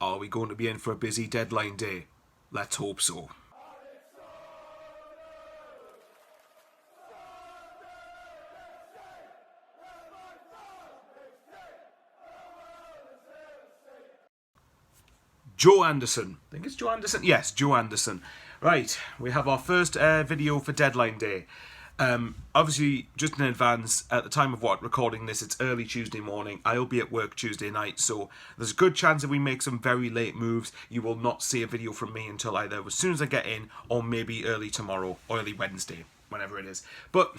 Are we going to be in for a busy deadline day? Let's hope so. Joe Anderson. I think it's Joe Anderson. Yes, Joe Anderson. Right, we have our first video for deadline day. Obviously, just in advance, at the time of recording this, it's early Tuesday morning. I'll be at work Tuesday night, so there's a good chance if we make some very late moves, you will not see a video from me until either as soon as I get in, or maybe early tomorrow, or early Wednesday, whenever it is. But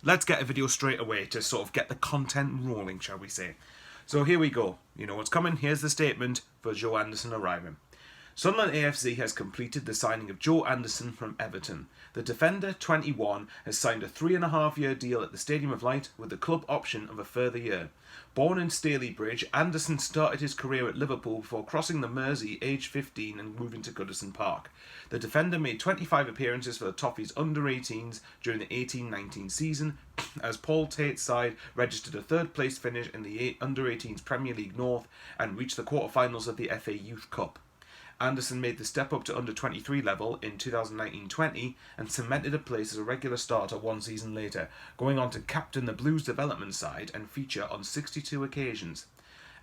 let's get a video straight away to sort of get the content rolling, shall we say. So here we go. You know what's coming. Here's the statement for Joe Anderson arriving. Sunderland AFC has completed the signing of Joe Anderson from Everton. The defender, 21, has signed a 3.5-year deal at the Stadium of Light with the club option of a further year. Born in Stalybridge, Anderson started his career at Liverpool before crossing the Mersey aged 15 and moving to Goodison Park. The defender made 25 appearances for the Toffees under-18s during the 18-19 season, as Paul Tate's side registered a third-place finish in the under-18s Premier League North and reached the quarter-finals of the FA Youth Cup. Anderson made the step up to under-23 level in 2019-20 and cemented a place as a regular starter one season later, going on to captain the Blues development side and feature on 62 occasions.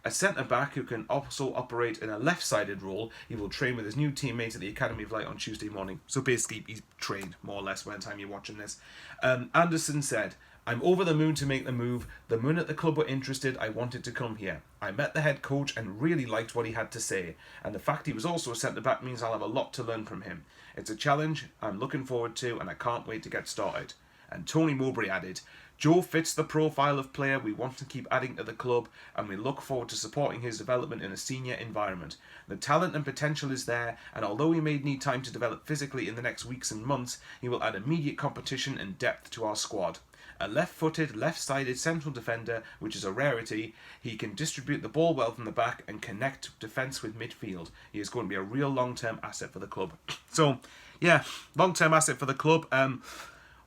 A centre-back who can also operate in a left-sided role, he will train with his new teammates at the Academy of Light on Tuesday morning. So basically, he's trained, more or less, by the time you're watching this. Anderson said, "I'm over the moon to make the move. The minute the club were interested, I wanted to come here. I met the head coach and really liked what he had to say. And the fact he was also a centre-back means I'll have a lot to learn from him. It's a challenge I'm looking forward to and I can't wait to get started." And Tony Mowbray added, "Joe fits the profile of player we want to keep adding to the club and we look forward to supporting his development in a senior environment. The talent and potential is there, and although he may need time to develop physically in the next weeks and months, he will add immediate competition and depth to our squad. A left-footed, left-sided central defender, which is a rarity, he can distribute the ball well from the back and connect defence with midfield. He is going to be a real long-term asset for the club." So, yeah, long-term asset for the club.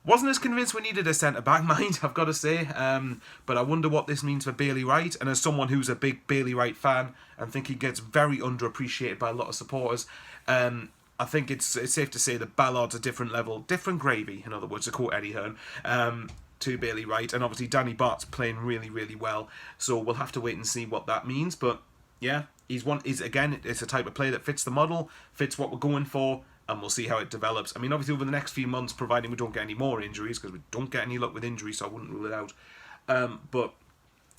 Wasn't as convinced we needed a centre-back, mind, I've got to say. But I wonder what this means for Bailey Wright. And as someone who's a big Bailey Wright fan, and think he gets very underappreciated by a lot of supporters, I think it's safe to say that Ballard's a different level, different gravy, in other words, to quote Eddie Hearn, to Bailey Wright. And obviously Danny Bart's playing really, really well. So we'll have to wait and see what that means. But yeah, again, it's a type of player that fits the model, fits what we're going for. And we'll see how it develops. I mean, obviously, over the next few months, providing we don't get any more injuries, because we don't get any luck with injuries, so I wouldn't rule it out. But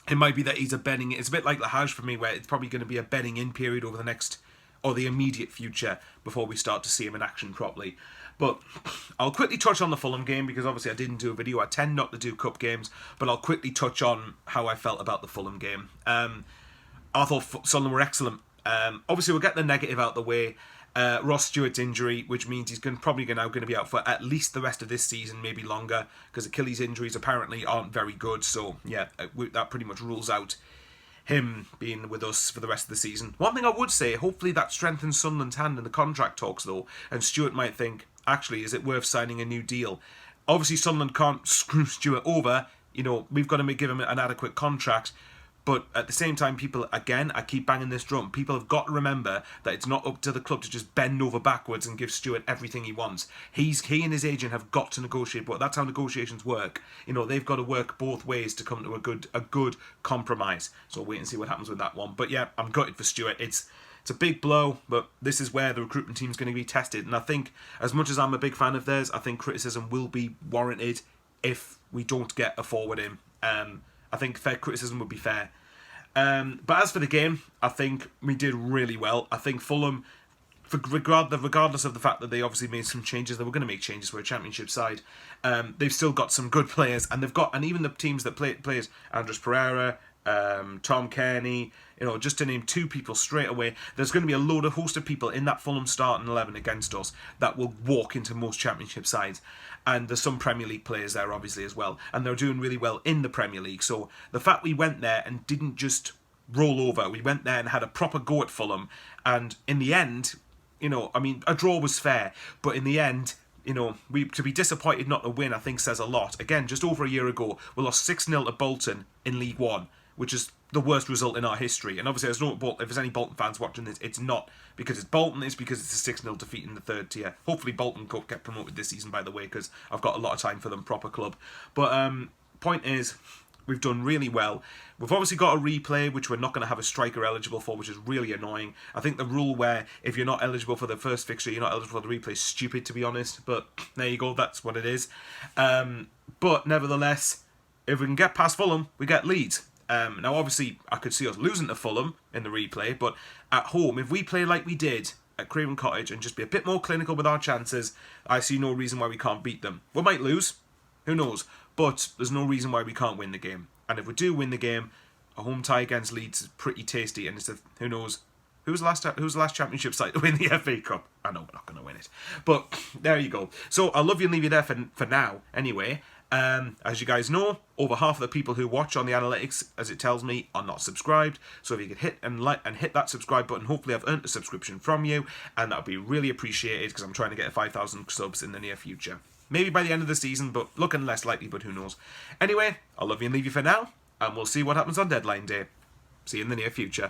it might be that he's a bedding. It's a bit like Lahaj for me, where it's probably going to be a bedding in period over the next, or the immediate future, before we start to see him in action properly. But I'll quickly touch on the Fulham game, because obviously I didn't do a video. I tend not to do cup games, but I'll quickly touch on how I felt about the Fulham game. I thought Sunderland were excellent. Obviously, we'll get the negative out the way. Ross Stewart's injury, which means he's probably now going to be out for at least the rest of this season, maybe longer, because Achilles injuries apparently aren't very good. So, yeah, that pretty much rules out him being with us for the rest of the season. One thing I would say, hopefully that strengthens Sunderland's hand in the contract talks, though, and Stewart might think, actually, is it worth signing a new deal? Obviously, Sunderland can't screw Stewart over. You know, we've got to give him an adequate contract. But at the same time, people, again, I keep banging this drum, people have got to remember that it's not up to the club to just bend over backwards and give Stewart everything he wants. He and his agent have got to negotiate, but that's how negotiations work. You know, they've got to work both ways to come to a good compromise. So we'll wait and see what happens with that one. But yeah, I'm gutted for Stewart. It's a big blow, but this is where the recruitment team's going to be tested. And I think, as much as I'm a big fan of theirs, I think criticism will be warranted if we don't get a forward in. I think fair criticism would be fair. But as for the game, I think we did really well. I think Fulham, regardless of the fact that they obviously made some changes, they were going to make changes for a championship side. They've still got some good players, and even the teams that players, Andres Pereira, Tom Kearney, just to name two people straight away, there's going to be a host of people in that Fulham starting 11 against us that will walk into most championship sides. And there's some Premier League players there, obviously, as well. And they're doing really well in the Premier League. So the fact we went there and didn't just roll over, we went there and had a proper go at Fulham. And in the end, a draw was fair. But in the end, to be disappointed not to win, I think says a lot. Again, just over a year ago, we lost 6-0 to Bolton in League One, which is the worst result in our history. And obviously, if there's any Bolton fans watching this, it's not because it's Bolton, it's because it's a 6-0 defeat in the third tier. Hopefully Bolton could get promoted this season, by the way, because I've got a lot of time for them, proper club. But point is, we've done really well. We've obviously got a replay, which we're not going to have a striker eligible for, which is really annoying. I think the rule where if you're not eligible for the first fixture, you're not eligible for the replay is stupid, to be honest. But there you go, that's what it is. But nevertheless, if we can get past Fulham, we get Leeds. Now, obviously, I could see us losing to Fulham in the replay, but at home, if we play like we did at Craven Cottage and just be a bit more clinical with our chances, I see no reason why we can't beat them. We might lose, who knows, but there's no reason why we can't win the game. And if we do win the game, a home tie against Leeds is pretty tasty, and who knows, who's the last championship side to win the FA Cup? I know we're not going to win it, but there you go. So I'll love you and leave you there for now, anyway. As you guys know, over half of the people who watch on the analytics, as it tells me, are not subscribed. So if you could hit that subscribe button, hopefully I've earned a subscription from you, and that would be really appreciated because I'm trying to get 5,000 subs in the near future. Maybe by the end of the season, but looking less likely, but who knows. Anyway, I'll love you and leave you for now, and we'll see what happens on deadline day. See you in the near future.